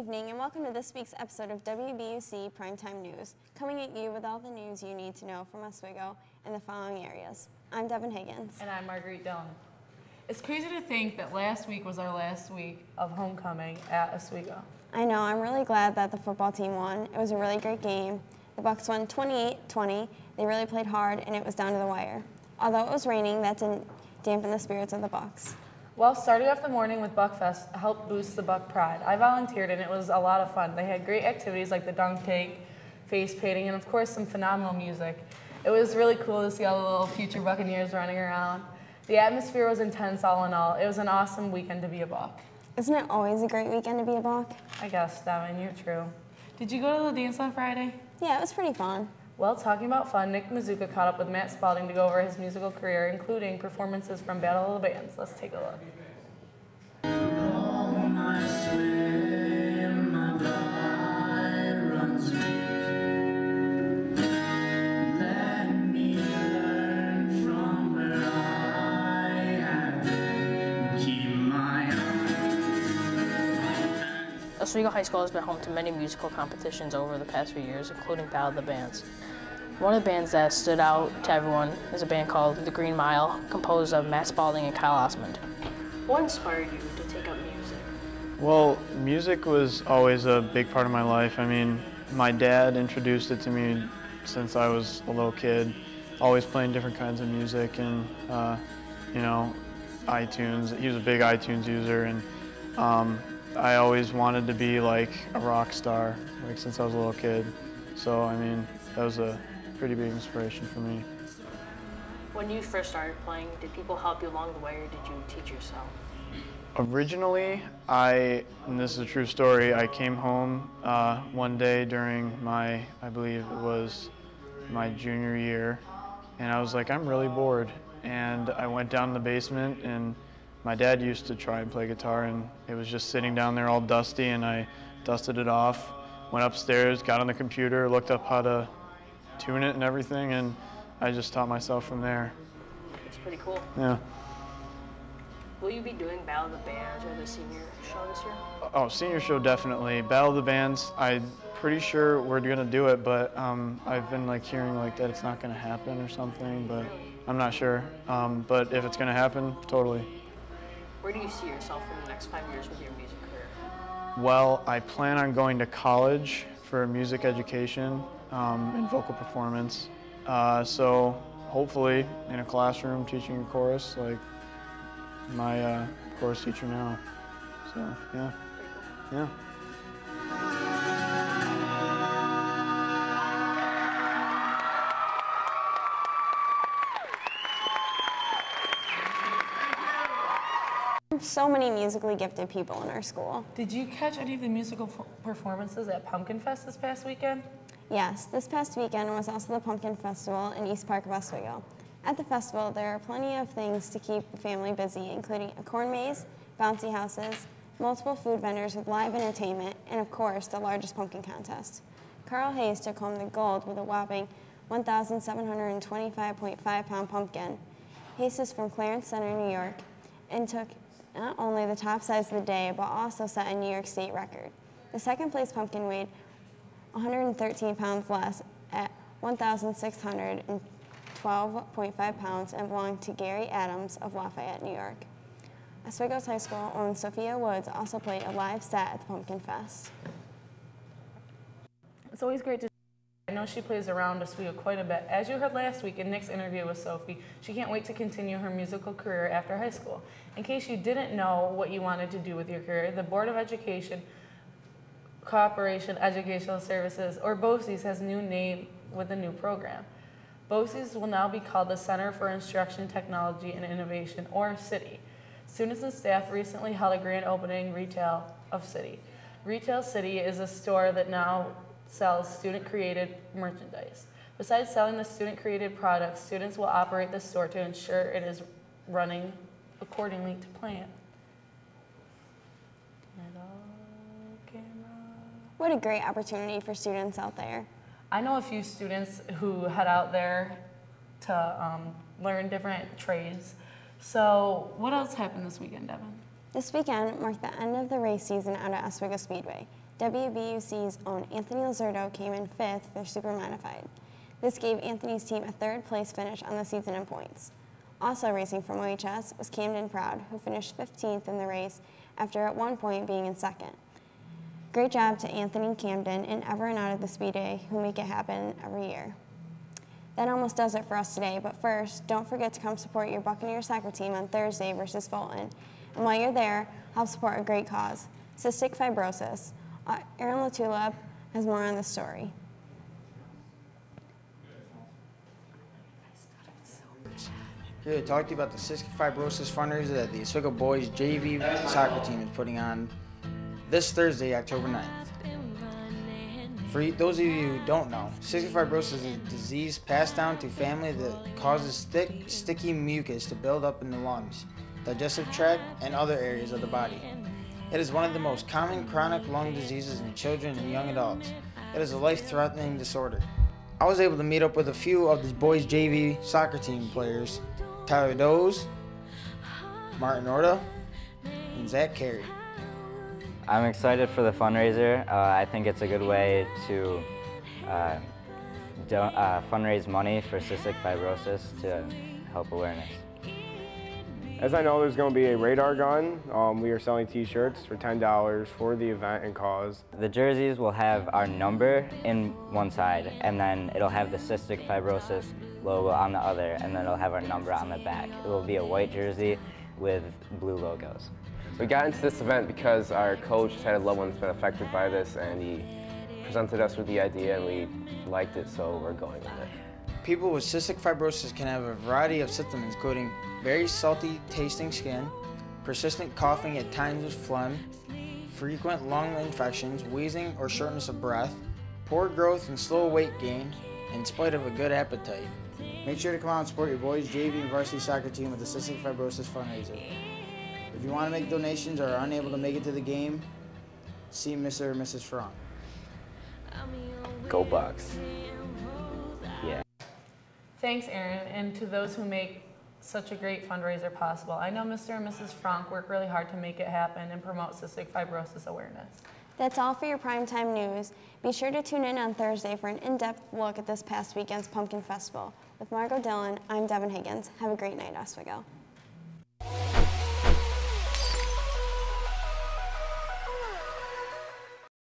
evening and welcome to this week's episode of WBUC Primetime News, coming at you with all the news you need to know from Oswego and the following areas. I'm Devin Higgins. And I'm Marguerite Dillon. It's crazy to think that last week was our last week of homecoming at Oswego. I know, I'm really glad that the football team won. It was a really great game. The Bucks won 28-20. They really played hard and it was down to the wire. Although it was raining, that didn't dampen the spirits of the Bucks. Well, starting off the morning with Buckfest helped boost the Buck pride. I volunteered and it was a lot of fun. They had great activities like the dunk tank, face painting, and of course some phenomenal music. It was really cool to see all the little future Buccaneers running around. The atmosphere was intense all in all. It was an awesome weekend to be a Buck. Isn't it always a great weekend to be a Buck? I guess, Devin, you're true. Did you go to the dance on Friday? Yeah, it was pretty fun. Well, talking about fun, Nick Mazuka caught up with Matt Spalding to go over his musical career, including performances from Battle of the Bands. Let's take a look. Oswego High School has been home to many musical competitions over the past few years, including Battle of the Bands. One of the bands that stood out to everyone is a band called The Green Mile, composed of Matt Spalding and Kyle Osmond. What inspired you to take up music? Well, music was always a big part of my life. I mean, my dad introduced it to me since I was a little kid, always playing different kinds of music and, you know, iTunes. He was a big iTunes user, and I always wanted to be like a rock star, like since I was a little kid. So, I mean, that was a pretty big inspiration for me. When you first started playing, did people help you along the way or did you teach yourself? Originally, and this is a true story, I came home one day during I believe it was my junior year, and I was like, I'm really bored. And I went down in the basement, and my dad used to try and play guitar, and it was just sitting down there all dusty, and I dusted it off, went upstairs, got on the computer, looked up how to tune it and everything, and I just taught myself from there. It's pretty cool. Yeah. Will you be doing Battle of the Bands or the senior show this year? Oh, senior show definitely. Battle of the Bands, I'm pretty sure we're gonna do it, but I've been like hearing like that it's not gonna happen or something, but I'm not sure. But if it's gonna happen, totally. Where do you see yourself in the next 5 years with your music career? Well, I plan on going to college for music education and vocal performance. So hopefully in a classroom teaching a chorus like my chorus teacher now. So yeah, yeah. So many musically gifted people in our school. Did you catch any of the musical performances at Pumpkin Fest this past weekend? Yes, this past weekend was also the Pumpkin Festival in East Park of Oswego. At the festival, there are plenty of things to keep the family busy, including a corn maze, bouncy houses, multiple food vendors with live entertainment, and of course, the largest pumpkin contest. Carl Hayes took home the gold with a whopping 1,725.5-pound pumpkin. Hayes is from Clarence Center, New York, and took not only the top size of the day, but also set a New York State record. The second place pumpkin weighed 113 pounds less at 1,612.5 pounds and belonged to Gary Adams of Lafayette, New York. Oswego's High School owned Sophia Woods also played a live set at the Pumpkin Fest. It's always great to see. I know she plays around Oswego quite a bit. As you heard last week in Nick's interview with Sophie, she can't wait to continue her musical career after high school. In case you didn't know what you wanted to do with your career, the Board of Education Cooperation Educational Services, or BOCES, has a new name with a new program. BOCES will now be called the Center for Instruction, Technology, and Innovation, or CITI. Students and staff recently held a grand opening retail of CITI. Retail CITI is a store that now sells student-created merchandise. Besides selling the student-created products, students will operate the store to ensure it is running accordingly to plan. What a great opportunity for students out there. I know a few students who head out there to learn different trades. So what else happened this weekend, Devin? This weekend marked the end of the race season out at Oswego Speedway. WBUC's own Anthony Lizardo came in 5th for Super Modified. This gave Anthony's team a 3rd place finish on the season in points. Also racing from OHS was Camden Proud, who finished 15th in the race after at one point being in 2nd. Great job to Anthony and Camden and everyone out of the Speedway who make it happen every year. That almost does it for us today, but first, don't forget to come support your Buccaneer soccer team on Thursday versus Fulton. And while you're there, help support a great cause, cystic fibrosis. Aaron Latulip has more on the story. Here to talk to you about the cystic fibrosis fundraiser that the Oswego Boys JV soccer team is putting on this Thursday, October 9th. For those of you who don't know, cystic fibrosis is a disease passed down through family that causes thick, sticky mucus to build up in the lungs, digestive tract, and other areas of the body. It is one of the most common chronic lung diseases in children and young adults. It is a life-threatening disorder. I was able to meet up with a few of the boys JV soccer team players, Tyler Doze, Martin Orta, and Zach Carey. I'm excited for the fundraiser. I think it's a good way to fundraise money for cystic fibrosis to help awareness. As I know, there's going to be a radar gun. We are selling t-shirts for $10 for the event and cause. The jerseys will have our number in one side, and then it'll have the cystic fibrosis logo on the other, and then it'll have our number on the back. It will be a white jersey with blue logos. We got into this event because our coach had a loved one that's been affected by this, and he presented us with the idea, and we liked it, so we're going with it. People with cystic fibrosis can have a variety of symptoms, including very salty tasting skin, persistent coughing at times with phlegm, frequent lung infections, wheezing or shortness of breath, poor growth and slow weight gain, in spite of a good appetite. Make sure to come out and support your boys JV and varsity soccer team with the cystic fibrosis fundraiser. If you want to make donations or are unable to make it to the game, see Mr. or Mrs. Frank. Go Bucks. Yeah. Thanks, Aaron, and to those who make such a great fundraiser possible. I know Mr. and Mrs. Frank work really hard to make it happen and promote cystic fibrosis awareness. That's all for your primetime news. Be sure to tune in on Thursday for an in-depth look at this past weekend's Pumpkin Festival. With Margot Dillon, I'm Devin Higgins. Have a great night, Oswego.